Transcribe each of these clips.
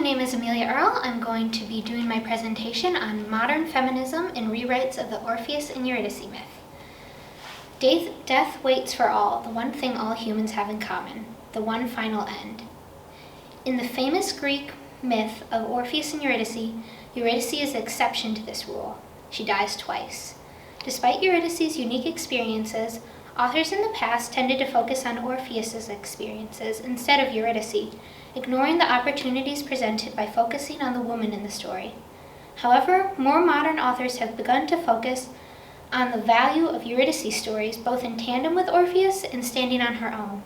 name is Amelia Earl. I'm going to be doing my presentation on modern feminism and rewrites of the Orpheus and Eurydice myth. Death waits for all, the one thing all humans have in common, the one final end. In the famous Greek myth of Orpheus and Eurydice, Eurydice is the exception to this rule. She dies twice. Despite Eurydice's unique experiences, authors in the past tended to focus on Orpheus's experiences instead of Eurydice, ignoring the opportunities presented by focusing on the woman in the story. However, more modern authors have begun to focus on the value of Eurydice's stories, both in tandem with Orpheus and standing on her own.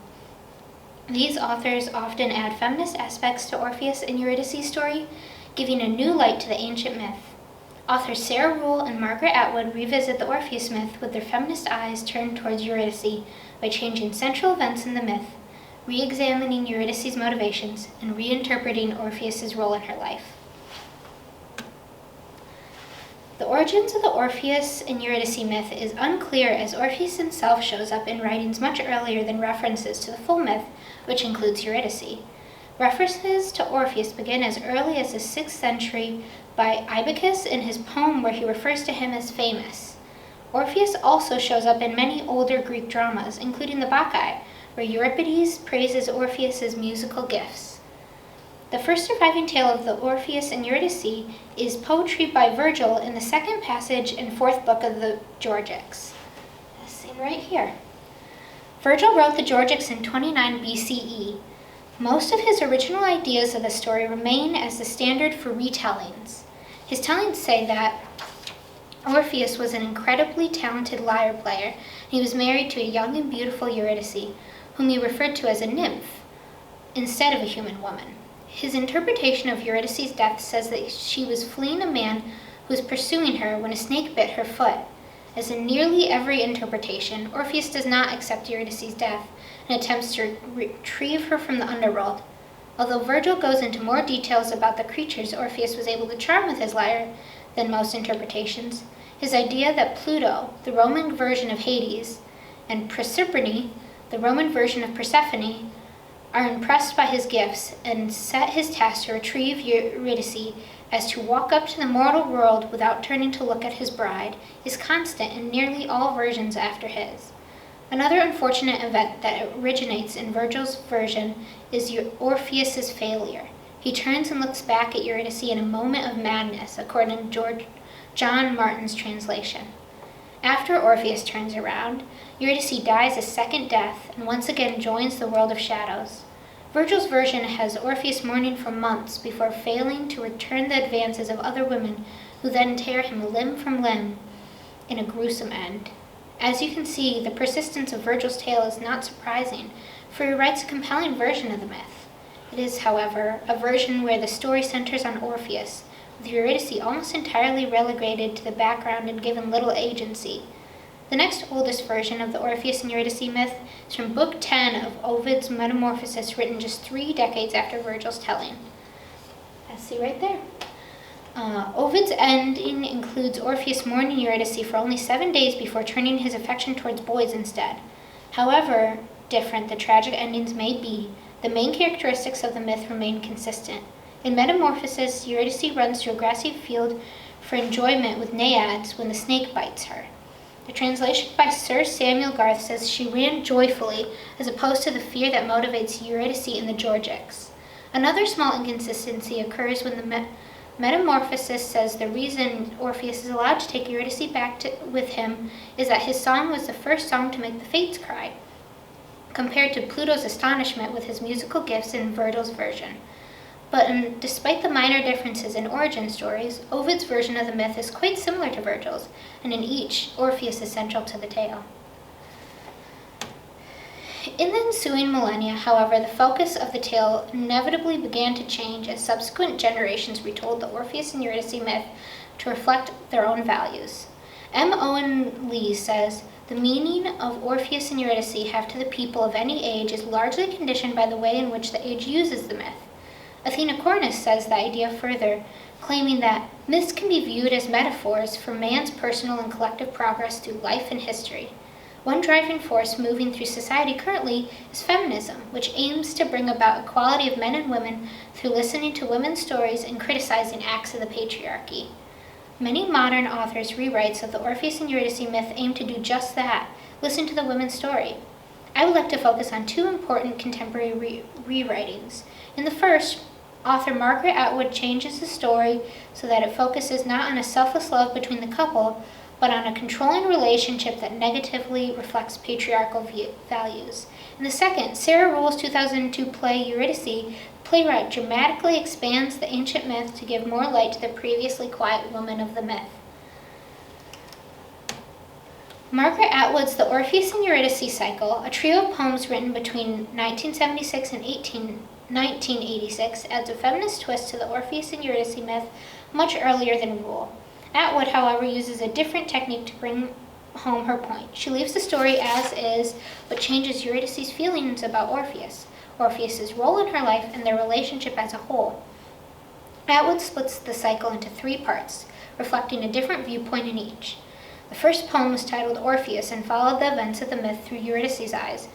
These authors often add feminist aspects to Orpheus and Eurydice's story, giving a new light to the ancient myth. Authors Sarah Rule and Margaret Atwood revisit the Orpheus myth with their feminist eyes turned towards Eurydice by changing central events in the myth, re-examining Eurydice's motivations, and reinterpreting Orpheus's role in her life. The origins of the Orpheus and Eurydice myth is unclear, as Orpheus himself shows up in writings much earlier than references to the full myth, which includes Eurydice. References to Orpheus begin as early as the 6th century by Ibycus in his poem where he refers to him as famous. Orpheus also shows up in many older Greek dramas, including the Bacchae, where Euripides praises Orpheus's musical gifts. The first surviving tale of the Orpheus and Eurydice is poetry by Virgil in the second passage and fourth book of the Georgics. That's seen right here. Virgil wrote the Georgics in 29 BCE. Most of his original ideas of the story remain as the standard for retellings. His tellings say that Orpheus was an incredibly talented lyre player, and he was married to a young and beautiful Eurydice, whom he referred to as a nymph, instead of a human woman. His interpretation of Eurydice's death says that she was fleeing a man who was pursuing her when a snake bit her foot. As in nearly every interpretation, Orpheus does not accept Eurydice's death and attempts to retrieve her from the underworld. Although Virgil goes into more details about the creatures Orpheus was able to charm with his lyre than most interpretations, his idea that Pluto, the Roman version of Hades, and Proserpine, the Roman version of Persephone, are impressed by his gifts and set his task to retrieve Eurydice as to walk up to the mortal world without turning to look at his bride is constant in nearly all versions after his. Another unfortunate event that originates in Virgil's version is Orpheus's failure. He turns and looks back at Eurydice in a moment of madness, according to John Martin's translation. After Orpheus turns around, Eurydice dies a second death and once again joins the world of shadows. Virgil's version has Orpheus mourning for months before failing to return the advances of other women, who then tear him limb from limb in a gruesome end. As you can see, the persistence of Virgil's tale is not surprising, for he writes a compelling version of the myth. It is, however, a version where the story centers on Orpheus, with Eurydice almost entirely relegated to the background and given little agency. The next oldest version of the Orpheus and Eurydice myth is from Book 10 of Ovid's Metamorphoses, written just 3 decades after Virgil's telling. Let's see right there. Ovid's ending includes Orpheus mourning Eurydice for only 7 days before turning his affection towards boys instead. However different the tragic endings may be, the main characteristics of the myth remain consistent. In Metamorphoses, Eurydice runs to a grassy field for enjoyment with naiads when the snake bites her. The translation by Sir Samuel Garth says she ran joyfully, as opposed to the fear that motivates Eurydice in the Georgics. Another small inconsistency occurs when the Metamorphosis says the reason Orpheus is allowed to take Eurydice back with him is that his song was the first song to make the Fates cry, compared to Pluto's astonishment with his musical gifts in Virgil's version. But despite the minor differences in origin stories, Ovid's version of the myth is quite similar to Virgil's, and in each, Orpheus is central to the tale. In the ensuing millennia, however, the focus of the tale inevitably began to change as subsequent generations retold the Orpheus and Eurydice myth to reflect their own values. M. Owen Lee says, "The meaning of Orpheus and Eurydice have to the people of any age is largely conditioned by the way in which the age uses the myth." Athena Cornus says the idea further, claiming that myths can be viewed as metaphors for man's personal and collective progress through life and history. One driving force moving through society currently is feminism, which aims to bring about equality of men and women through listening to women's stories and criticizing acts of the patriarchy. Many modern authors' rewrites of the Orpheus and Eurydice myth aim to do just that, listen to the women's story. I would like to focus on two important contemporary rewritings. In the first, author Margaret Atwood changes the story so that it focuses not on a selfless love between the couple, but on a controlling relationship that negatively reflects patriarchal values. In the second, Sarah Ruhl's 2002 play Eurydice, the playwright dramatically expands the ancient myth to give more light to the previously quiet woman of the myth. Margaret Atwood's The Orpheus and Eurydice cycle, a trio of poems written between 1976 and 1986, adds a feminist twist to the Orpheus and Eurydice myth much earlier than Ruhl. Atwood, however, uses a different technique to bring home her point. She leaves the story as is, but changes Eurydice's feelings about Orpheus, Orpheus's role in her life, and their relationship as a whole. Atwood splits the cycle into three parts, reflecting a different viewpoint in each. The first poem was titled Orpheus and followed the events of the myth through Eurydice's eyes,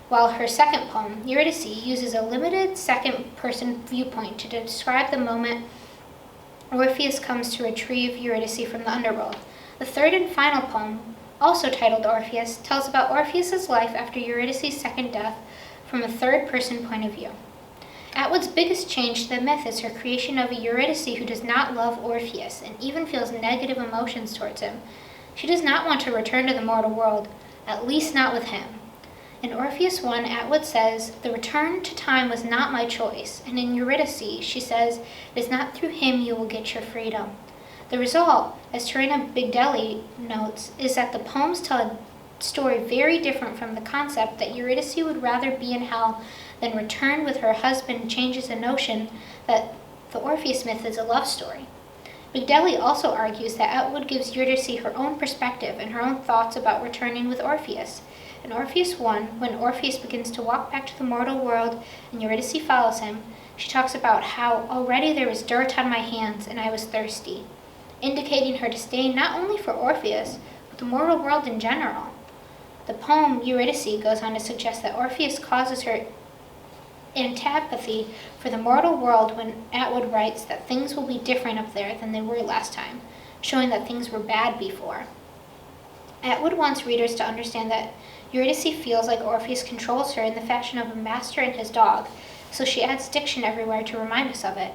while her second poem, Eurydice, uses a limited second-person viewpoint to describe the moment Orpheus comes to retrieve Eurydice from the underworld. The third and final poem, also titled Orpheus, tells about Orpheus's life after Eurydice's second death from a third-person point of view. Atwood's biggest change to the myth is her creation of a Eurydice who does not love Orpheus and even feels negative emotions towards him. She does not want to return to the mortal world, at least not with him. In Orpheus 1, Atwood says, "The return to time was not my choice," and in Eurydice, she says, "It is not through him you will get your freedom." The result, as Tarina Bigdelli notes, is that the poems tell a story very different from the concept that Eurydice would rather be in hell than return with her husband changes the notion that the Orpheus myth is a love story. Bigdelli also argues that Atwood gives Eurydice her own perspective and her own thoughts about returning with Orpheus. In Orpheus 1, when Orpheus begins to walk back to the mortal world and Eurydice follows him, she talks about how already there was dirt on my hands and I was thirsty, indicating her disdain not only for Orpheus, but the mortal world in general. The poem Eurydice goes on to suggest that Orpheus causes her antipathy for the mortal world when Atwood writes that things will be different up there than they were last time, showing that things were bad before. Atwood wants readers to understand that Eurydice feels like Orpheus controls her in the fashion of a master and his dog, so she adds diction everywhere to remind us of it.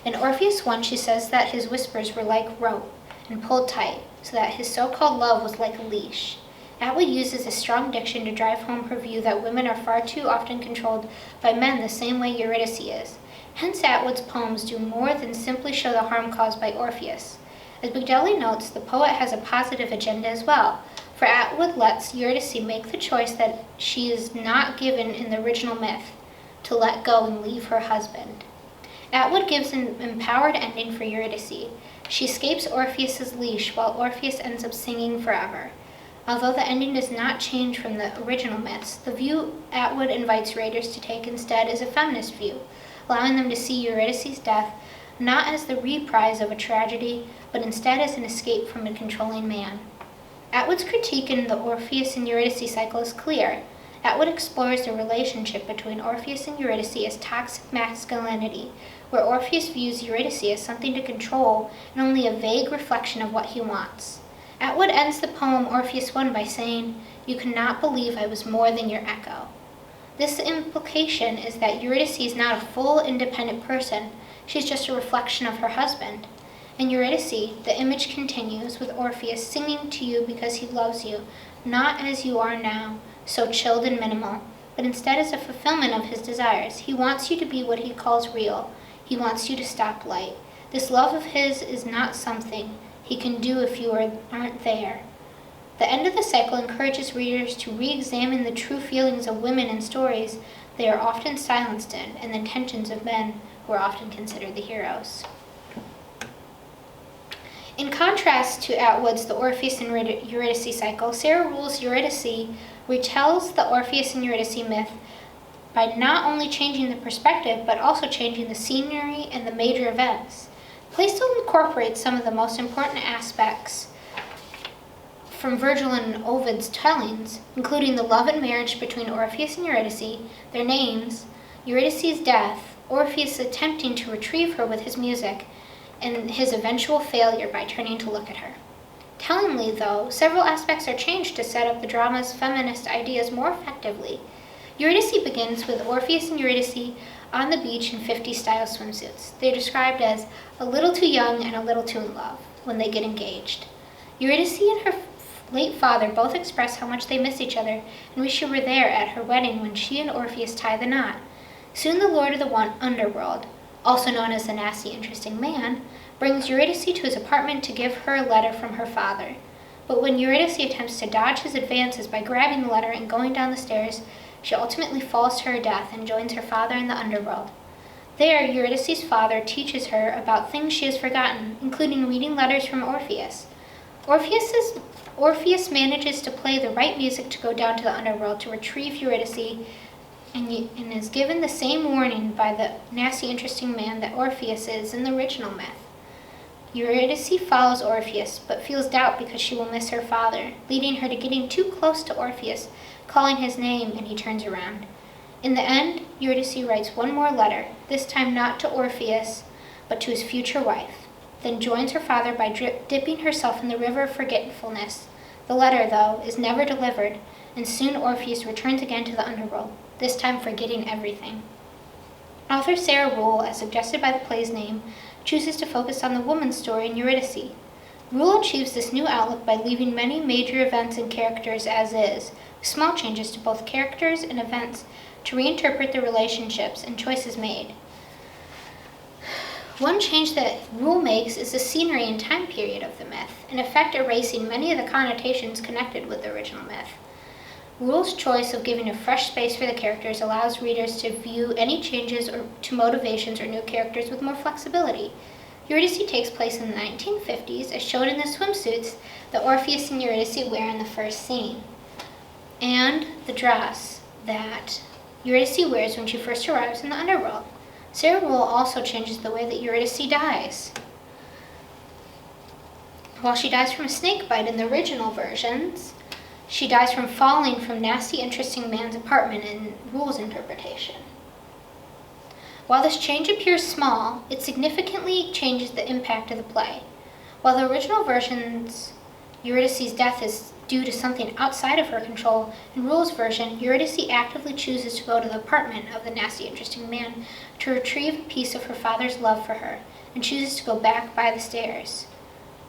In Orpheus 1, she says that his whispers were like rope and pulled tight, so that his so-called love was like a leash. Atwood uses a strong diction to drive home her view that women are far too often controlled by men the same way Eurydice is. Hence, Atwood's poems do more than simply show the harm caused by Orpheus. As Bigdelli notes, the poet has a positive agenda as well, for Atwood lets Eurydice make the choice that she is not given in the original myth, to let go and leave her husband. Atwood gives an empowered ending for Eurydice. She escapes Orpheus's leash while Orpheus ends up singing forever. Although the ending does not change from the original myths, the view Atwood invites readers to take instead is a feminist view, allowing them to see Eurydice's death not as the reprise of a tragedy, but instead as an escape from a controlling man. Atwood's critique in the Orpheus and Eurydice cycle is clear. Atwood explores the relationship between Orpheus and Eurydice as toxic masculinity, where Orpheus views Eurydice as something to control and only a vague reflection of what he wants. Atwood ends the poem Orpheus 1 by saying, "You cannot believe I was more than your echo." This implication is that Eurydice is not a full, independent person. She's just a reflection of her husband. In Eurydice, the image continues with Orpheus singing to you because he loves you, not as you are now, so chilled and minimal, but instead as a fulfillment of his desires. He wants you to be what he calls real. He wants you to stop light. This love of his is not something he can do if you aren't there. The end of the cycle encourages readers to re-examine the true feelings of women in stories they are often silenced in, and the intentions of men who are often considered the heroes. In contrast to Atwood's The Orpheus and Eurydice cycle, Sarah Ruhl's Eurydice retells the Orpheus and Eurydice myth by not only changing the perspective, but also changing the scenery and the major events. The play still incorporates some of the most important aspects from Virgil and Ovid's tellings, including the love and marriage between Orpheus and Eurydice, their names, Eurydice's death, Orpheus attempting to retrieve her with his music, and his eventual failure by turning to look at her. Tellingly, though, several aspects are changed to set up the drama's feminist ideas more effectively. Eurydice begins with Orpheus and Eurydice on the beach in 50s-style swimsuits. They're described as a little too young and a little too in love when they get engaged. Eurydice and her late father both express how much they miss each other and wish she were there at her wedding when she and Orpheus tie the knot. Soon the lord of the underworld, also known as the nasty, interesting man, brings Eurydice to his apartment to give her a letter from her father. But when Eurydice attempts to dodge his advances by grabbing the letter and going down the stairs, she ultimately falls to her death and joins her father in the underworld. There, Eurydice's father teaches her about things she has forgotten, including reading letters from Orpheus. Orpheus manages to play the right music to go down to the underworld to retrieve Eurydice and is given the same warning by the nasty, interesting man that Orpheus is in the original myth. Eurydice follows Orpheus, but feels doubt because she will miss her father, leading her to getting too close to Orpheus, calling his name, and he turns around. In the end, Eurydice writes one more letter, this time not to Orpheus, but to his future wife, then joins her father by dipping herself in the river of forgetfulness. The letter, though, is never delivered, and soon Orpheus returns again to the underworld, this time forgetting everything. Author Sarah Rule, as suggested by the play's name, chooses to focus on the woman's story in Eurydice. Rule achieves this new outlook by leaving many major events and characters as is, with small changes to both characters and events to reinterpret the relationships and choices made. One change that Rule makes is the scenery and time period of the myth, in effect erasing many of the connotations connected with the original myth. Rule's choice of giving a fresh space for the characters allows readers to view any changes to motivations or new characters with more flexibility. Eurydice takes place in the 1950s, as shown in the swimsuits that Orpheus and Eurydice wear in the first scene, and the dress that Eurydice wears when she first arrives in the underworld. Sarah Rule also changes the way that Eurydice dies. While she dies from a snake bite in the original versions, she dies from falling from nasty, interesting man's apartment in Rule's interpretation. While this change appears small, it significantly changes the impact of the play. While the original version's Eurydice's death is due to something outside of her control, in Rule's version, Eurydice actively chooses to go to the apartment of the nasty, interesting man to retrieve a piece of her father's love for her, and chooses to go back by the stairs.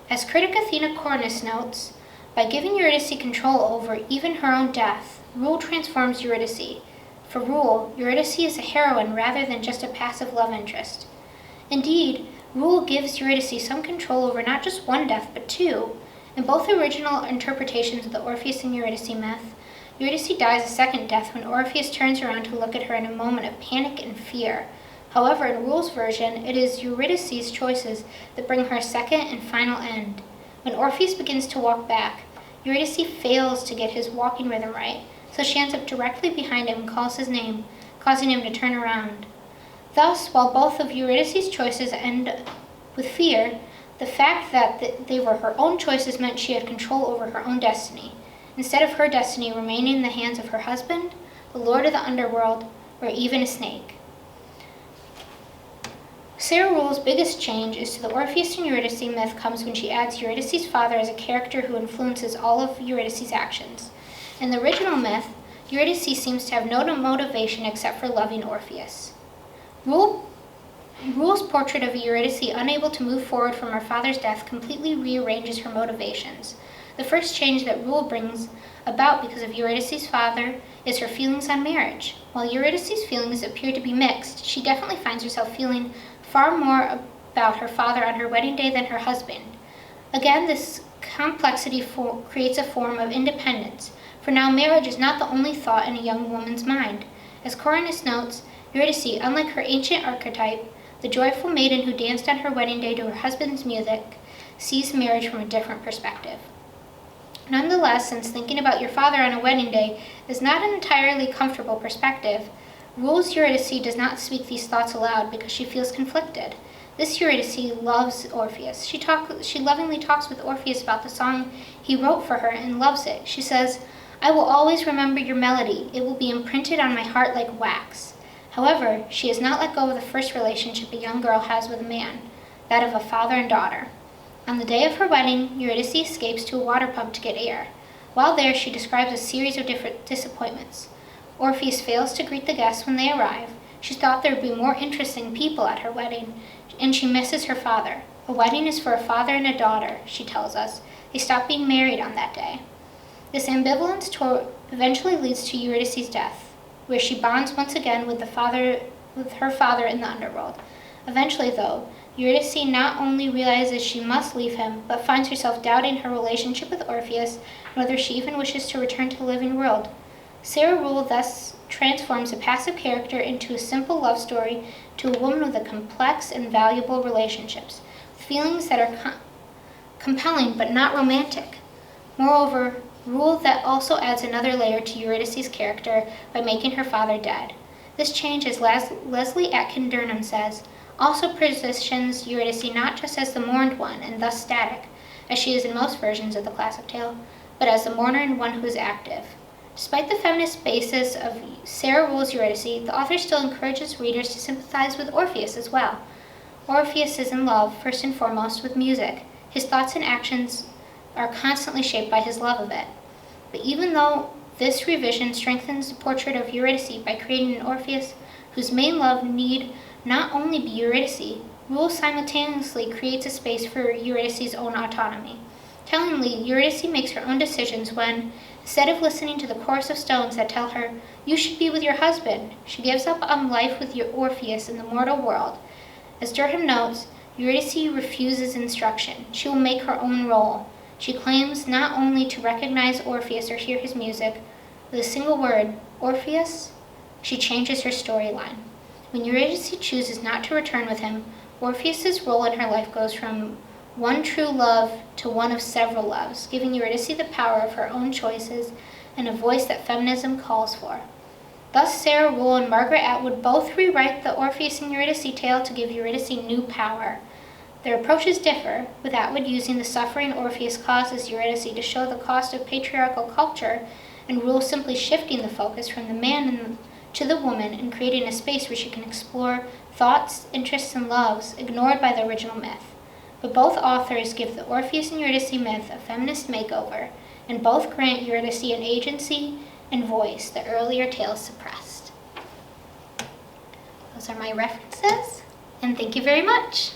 As critic Athena Cornice notes, by giving Eurydice control over even her own death, Rule transforms Eurydice. For Rule, Eurydice is a heroine rather than just a passive love interest. Indeed, Rule gives Eurydice some control over not just one death, but two. In both original interpretations of the Orpheus and Eurydice myth, Eurydice dies a second death when Orpheus turns around to look at her in a moment of panic and fear. However, in Rule's version, it is Eurydice's choices that bring her a second and final end. When Orpheus begins to walk back, Eurydice fails to get his walking rhythm right, so she ends up directly behind him and calls his name, causing him to turn around. Thus, while both of Eurydice's choices end with fear, the fact that they were her own choices meant she had control over her own destiny, instead of her destiny remaining in the hands of her husband, the lord of the underworld, or even a snake. Sarah Rule's biggest change is to the Orpheus and Eurydice myth comes when she adds Eurydice's father as a character who influences all of Eurydice's actions. In the original myth, Eurydice seems to have no motivation except for loving Orpheus. Rule's portrait of Eurydice unable to move forward from her father's death completely rearranges her motivations. The first change that Rule brings about because of Eurydice's father is her feelings on marriage. While Eurydice's feelings appear to be mixed, she definitely finds herself feeling far more about her father on her wedding day than her husband. Again, this complexity creates a form of independence, for now marriage is not the only thought in a young woman's mind. As Cornice notes, Eurydice, unlike her ancient archetype, the joyful maiden who danced on her wedding day to her husband's music, sees marriage from a different perspective. Nonetheless, since thinking about your father on a wedding day is not an entirely comfortable perspective, Rule's Eurydice does not speak these thoughts aloud because she feels conflicted. This Eurydice loves Orpheus. She lovingly talks with Orpheus about the song he wrote for her and loves it. She says, "I will always remember your melody. It will be imprinted on my heart like wax." However, she has not let go of the first relationship a young girl has with a man, that of a father and daughter. On the day of her wedding, Eurydice escapes to a water pump to get air. While there, she describes a series of different disappointments. Orpheus fails to greet the guests when they arrive. She thought there would be more interesting people at her wedding, and she misses her father. A wedding is for a father and a daughter, she tells us. They stop being married on that day. This ambivalence eventually leads to Eurydice's death, where she bonds once again with her father in the underworld. Eventually, though, Eurydice not only realizes she must leave him, but finds herself doubting her relationship with Orpheus and whether she even wishes to return to the living world. Sarah Rule thus transforms a passive character into a simple love story to a woman with a complex and valuable relationships, feelings that are compelling but not romantic. Moreover, Rule that also adds another layer to Eurydice's character by making her father dead. This change, as Leslie Atkin-Durham says, also positions Eurydice not just as the mourned one and thus static, as she is in most versions of the classic tale, but as the mourner and one who is active. Despite the feminist basis of Sarah Rule's Eurydice, the author still encourages readers to sympathize with Orpheus as well. Orpheus is in love, first and foremost, with music. His thoughts and actions are constantly shaped by his love of it. But even though this revision strengthens the portrait of Eurydice by creating an Orpheus whose main love need not only be Eurydice, Rule simultaneously creates a space for Eurydice's own autonomy. Tellingly, Eurydice makes her own decisions when, instead of listening to the chorus of stones that tell her, "You should be with your husband," she gives up on life with Orpheus in the mortal world. As Durham notes, Eurydice refuses instruction. She will make her own role. She claims not only to recognize Orpheus or hear his music, with a single word, Orpheus, she changes her storyline. When Eurydice chooses not to return with him, Orpheus's role in her life goes from one true love to one of several loves, giving Eurydice the power of her own choices and a voice that feminism calls for. Thus, Sarah Rule and Margaret Atwood both rewrite the Orpheus and Eurydice tale to give Eurydice new power. Their approaches differ, with Atwood using the suffering Orpheus causes Eurydice to show the cost of patriarchal culture, and Rule simply shifting the focus from the man to the woman and creating a space where she can explore thoughts, interests, and loves ignored by the original myth. But both authors give the Orpheus and Eurydice myth a feminist makeover, and both grant Eurydice an agency and voice that earlier tales suppressed. Those are my references, and thank you very much.